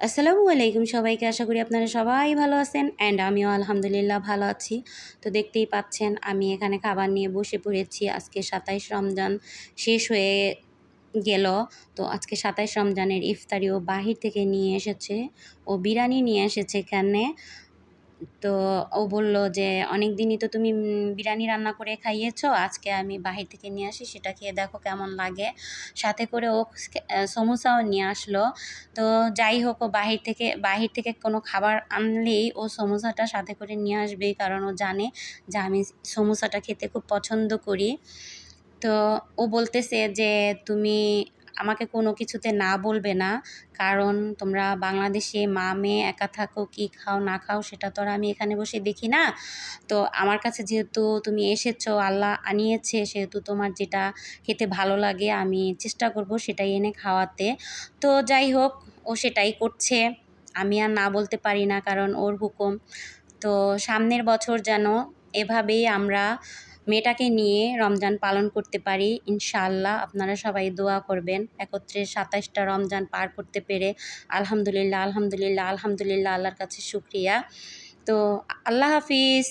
আসসালামু আলাইকুম সবাইকে। আশা করি আপনারা সবাই ভালো আছেন অ্যান্ড আমিও আলহামদুলিল্লাহ ভালো আছি। তো দেখতেই পাচ্ছেন আমি এখানে খাবার নিয়ে বসে পড়েছি। আজকে ২৭ রমজান শেষ হয়ে গেল। তো আজকে ২৭ রমজানের ইফতারি ও বাহির থেকে নিয়ে এসেছে। ও বিরিয়ানি নিয়ে এসেছে এখানে। তো ও বলল যে, "অনেক দিনই তো তুমি বিরিয়ানি রান্না করে খাইয়েছো। আজকে আমি বাহির থেকে নিয়ে আসি, সেটা খেয়ে দেখো কেমন লাগে।" সাথে করে ও সমোসাও নিয়ে আসলো। তো যাই হোক, ও বাহির থেকে কোনো খাবার আনলেই ও সমোসাটা সাথে করে নিয়ে আসবেই। কারণ ও জানে যে আমি সমোসাটা খেতে খুব পছন্দ করি। তো ও বলতেছে যে, "তুমি আমাকে কোনো কিছুতে না বলবে না। কারণ তোমরা বাংলাদেশে মা-মেয়ে একা থাকো, কি খাও না খাও সেটা তো আর আমি এখানে বসে দেখি না। তো আমার কাছে যেহেতু তুমি এসেছো, আল্লাহ আনিয়েছে, সেহেতু তোমার যেটা খেতে ভালো লাগে আমি চেষ্টা করব সেটাই এনে খাওয়াতে।" তো যাই হোক, ও সেটাই করছে। আমি আর না বলতে পারি না, কারণ ওর হুকুম। তো সামনের বছর যেন এভাবেই আমরা মেয়েটাকে নিয়ে রমজান পালন করতে পারি ইনশাআল্লাহ। আপনারা সবাই দোয়া করবেন একত্রে ২৭টা রমজান পার করতে পেরে। আলহামদুলিল্লাহ, আলহামদুলিল্লাহ, আলহামদুলিল্লাহ, আল্লাহর কাছে শুকরিয়া। তো আল্লাহ হাফিজ।